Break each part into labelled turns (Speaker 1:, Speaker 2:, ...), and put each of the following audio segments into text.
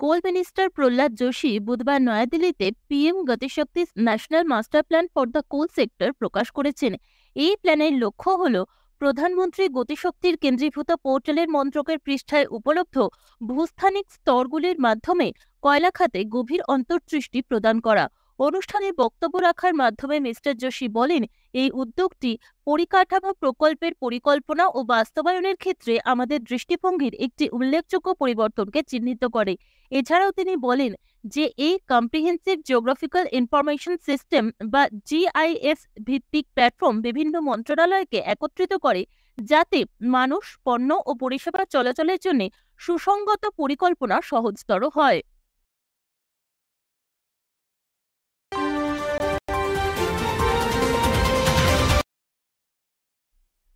Speaker 1: কোল minister Prahlad Joshi বুধবার নয়াদিল্লিতে PM Gatishakti national master plan for the coal sector প্রকাশ করেছেন। এই প্ল্যানের লক্ষ্য হল প্রধানমন্ত্রী গতিশক্তির কেন্দ্রীভূত পোর্টালের মন্ত্রকের পৃষ্ঠায় উপলব্ধ ভূস্থানিক স্তরগুলির মাধ্যমে কয়লা খাতে গভীর অন্তর্দৃষ্টি প্রদান করা। অনুষ্ঠানে বক্তব্য রাখার মাধ্যমে মিস্টার যোশী বলেন, এই উদ্যোগটি পরিকাঠামো প্রকল্পের পরিকল্পনা ও বাস্তবায়নের ক্ষেত্রে আমাদের দৃষ্টিভঙ্গির একটি উল্লেখযোগ্য পরিবর্তনকে চিহ্নিত করে। এছাড়াও তিনি বলেন যে এই কম্প্রিহেন্সিভ জিওগ্রাফিক্যাল ইনফরমেশন সিস্টেম বা জিআইএস ভিত্তিক প্ল্যাটফর্ম বিভিন্ন মন্ত্রণালয়কে একত্রিত করে, যাতে মানুষ, পণ্য ও পরিষেবা চলাচলের জন্য সুসংগত পরিকল্পনা সহজতর হয়।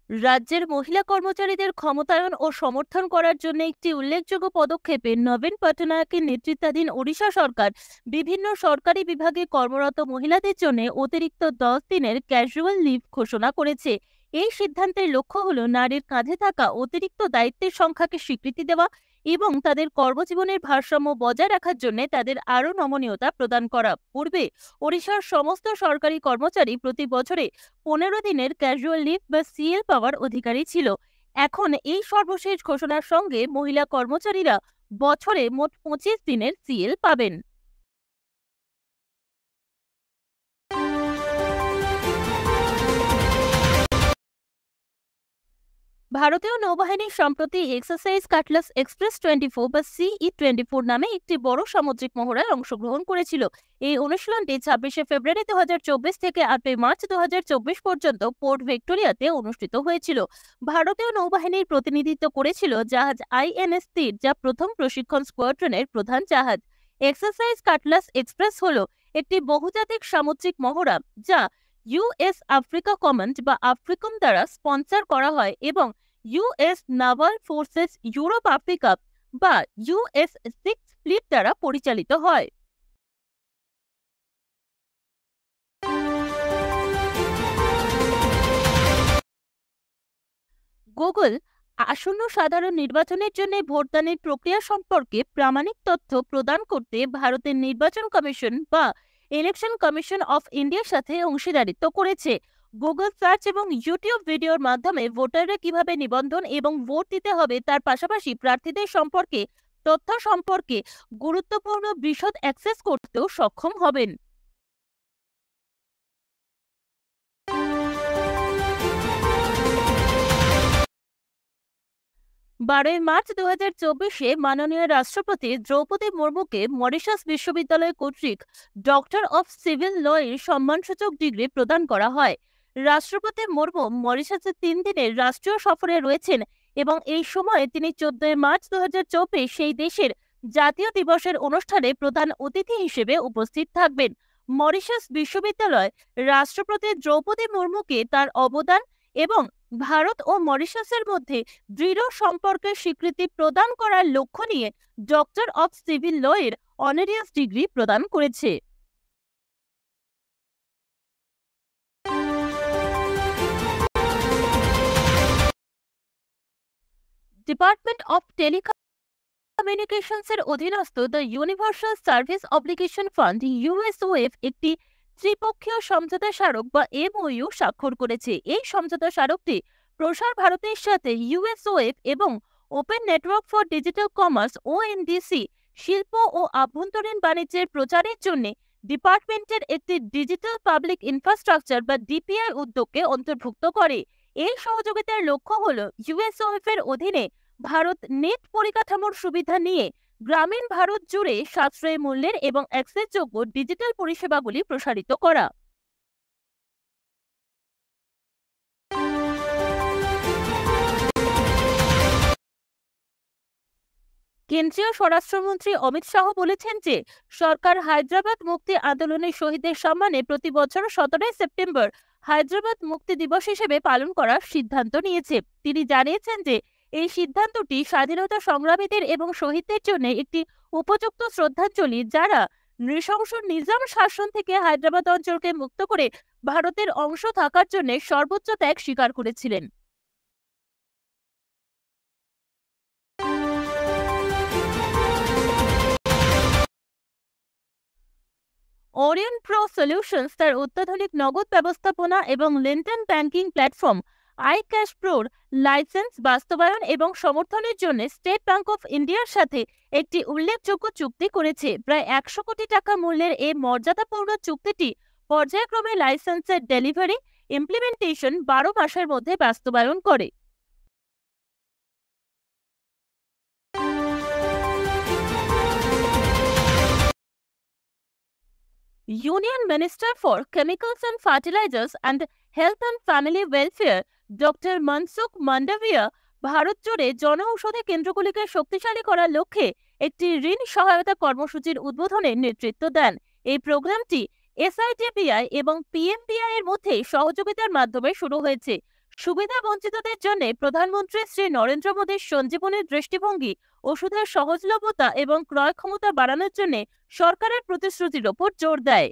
Speaker 1: রাজ্যের মহিলা কর্মচারীদের ক্ষমতায়ন ও সমর্থন করার জন্য একটি উল্লেখযোগ্য পদক্ষেপে নবীন পটনায়কের নেতৃত্বাধীন ওড়িশা সরকার বিভিন্ন সরকারি বিভাগে কর্মরত মহিলাদের জন্য অতিরিক্ত 10 দিনের ক্যাজুয়াল লিভ ঘোষণা করেছে। এই সিদ্ধান্তের লক্ষ্য হল নারীর কাঁধে থাকা অতিরিক্ত দায়িত্বের সংখ্যাকে স্বীকৃতি দেওয়া এবং তাদের কর্মজীবনের ভারসাম্য বজায় রাখার জন্য তাদের আরও নমনীয়তা প্রদান করা। পূর্বে ওড়িশার সমস্ত সরকারি কর্মচারী প্রতি বছরে 15 দিনের ক্যাজুয়াল লিভ বা সিএল পাওয়ার অধিকারী ছিল। এখন এই সর্বশেষ ঘোষণার সঙ্গে মহিলা কর্মচারীরা বছরে মোট 25 দিনের সিএল পাবেন। ভারতীয় নৌবাহিনী সম্প্রতি এক্সারসাইজ কাটলাস এক্সপ্রেস 24 বা CE-24 নামে একটি বড় সামুদ্রিক মহড়ায় অংশগ্রহণ করেছিল। এই অনুশীলনটি 26শে ফেব্রুয়ারি 2024 থেকে 8 মার্চ 2024 পর্যন্ত পোর্ট ভিক্টোরিয়াতে অনুষ্ঠিত হয়েছিল। ভারতীয় নৌবাহিনীর প্রতিনিধিত্ব করেছিল জাহাজ INS তীর, যা প্রথম প্রশিক্ষণ স্কোয়াড্রনের প্রধান জাহাজ। এক্সারসাইজ কাটলাস এক্সপ্রেস হল একটি বহুজাতিক সামুদ্রিক মহড়া যা ইউএস আফ্রিকা কমান্ড বা আফ্রিকম দ্বারা স্পন্সর করা হয় এবং US naval forces Europe Africa বা US-6 ফ্লিট দ্বারা পরিচালিত হয়। 'গুগল আসন্ন সাধারণ নির্বাচনের জন্য ভোটদানের প্রক্রিয়া সম্পর্কে প্রামাণিক তথ্য প্রদান করতে ভারতের নির্বাচন কমিশন বা ইলেকশন কমিশন অফ ইন্ডিয়ার সাথে অংশীদারিত্ব করেছে। গুগল সার্চ এবং ইউটিউব ভিডিওর মাধ্যমে ভোটাররা কিভাবে নিবন্ধন এবং ভোট দিতে হবে তার পাশাপাশি প্রার্থীদের সম্পর্কে তথ্য সম্পর্কে গুরুত্বপূর্ণ বিশদ অ্যাক্সেস করতেও সক্ষম হবেন। 12 মার্চ 2024-এ মাননীয় রাষ্ট্রপতি দ্রৌপদী মুর্মুকে মরিশাস বিশ্ববিদ্যালয় কর্তৃক ডক্টর অফ সিভিল ল এর সম্মানসূচক ডিগ্রি প্রদান করা হয়। রাষ্ট্রপতি মুর্মু মরিশাসে 3 দিনের রাষ্ট্রীয় সফরে রয়েছেন এবং এই সময়ে তিনি 14 মার্চ 2024 সেই দেশের জাতীয় দিবসের অনুষ্ঠানে প্রধান অতিথি হিসেবে উপস্থিত থাকবেন। মরিশাস বিশ্ববিদ্যালয় রাষ্ট্রপতি দ্রৌপদী মুর্মুকে তার অবদান এবং ভারত ও মরিশাসের মধ্যে দৃঢ় সম্পর্কের স্বীকৃতি প্রদান করার লক্ষ্য নিয়ে ডক্টর অফ সিভিল ল এর অনারিয়াস ডিগ্রি প্রদান করেছে। ডিপার্টমেন্ট অফ টেলিকমিউনিকেশনসের অধীনস্থ the universal service obligation fund USOF একটি ত্রিপক্ষীয় সমঝোতা স্মারক বা MOU স্বাক্ষর করেছে। এই সমঝোতা স্মারকটি প্রসার ভারতের সাথে USOF এবং open network for digital commerce ONDC শিল্প ও আভ্যন্তরীণ বাণিজ্যের প্রচারের জন্য ডিপার্টমেন্টের একটি ডিজিটাল পাবলিক ইনফ্রাস্ট্রাকচার বা DPI উদ্যোগকে অন্তর্ভুক্ত করে। এই সহযোগিতার লক্ষ্য হল USOF এর অধীনে ভারত নেট পরিকাঠামোর সুবিধা নিয়ে গ্রামীণ ভারত জুড়ে সাশ্রয়ী মূল্যের এবং অ্যাক্সেসযোগ্য ডিজিটাল পরিষেবাগুলি প্রসারিত করা। কেন্দ্রীয় স্বরাষ্ট্রমন্ত্রী অমিত শাহ বলেছেন যে সরকার হায়দ্রাবাদ মুক্তি আন্দোলনের শহীদদের সম্মানে প্রতি বছর 17 সেপ্টেম্বর হায়দ্রাবাদ মুক্তি দিবস হিসেবে পালন করার সিদ্ধান্ত নিয়েছে। তিনি জানিয়েছেন যে এই সিদ্ধান্তটি স্বাধীনতা সংগ্রামীদের এবং শহীদদের জন্য একটি উপযুক্ত শ্রদ্ধাঞ্জলি, যারা নৃশংস নিজাম শাসন থেকে হায়দ্রাবাদ অঞ্চলকে মুক্ত করে ভারতের অংশ থাকার জন্য সর্বোচ্চ ত্যাগ স্বীকার করেছিলেন। ওরিয়ন প্রো সলিউশনস তার অত্যাধুনিক নগদ ব্যবস্থাপনা এবং লেনদেন ব্যাংকিং প্ল্যাটফর্ম আইক্যাশ প্রোর লাইসেন্স বাস্তবায়ন এবং সমর্থনের জন্য স্টেট ব্যাংক অফ ইন্ডিয়ার সাথে একটি উল্লেখযোগ্য চুক্তি করেছে। প্রায় 100 কোটি টাকা মূল্যের এই মর্যাদাপূর্ণ চুক্তিটি পর্যায়ক্রমে লাইসেন্সের ডেলিভারি ইমপ্লিমেন্টেশন 12 মাসের মধ্যে বাস্তবায়ন করে। Union Minister for Chemicals and Fertilizers and Health and Family Welfare doctor Mansukh Mandaviya Bharat জুড়ে জনঔষধি কেন্দ্রগুলিকে শক্তিশালী করার লক্ষ্যে একটি ঋণ সহায়তা কর্মসূচির উদ্বোধনের নেতৃত্ব দেন। এই প্রোগ্রামটি এসআইডিবিআই এবং পিএমবিআই এর মধ্যে সহযোগিতার মাধ্যমে শুরু হয়েছে। সুবিধা বঞ্চিতদের জন্য প্রধানমন্ত্রী শ্রী নরেন্দ্র মোদীর সঞ্জীবনীর দৃষ্টিভঙ্গি ওষুধের সহজলভ্যতা এবং ক্রয় ক্ষমতা বাড়ানোর জন্য সরকারের প্রতিশ্রুতির ওপর জোর দেয়।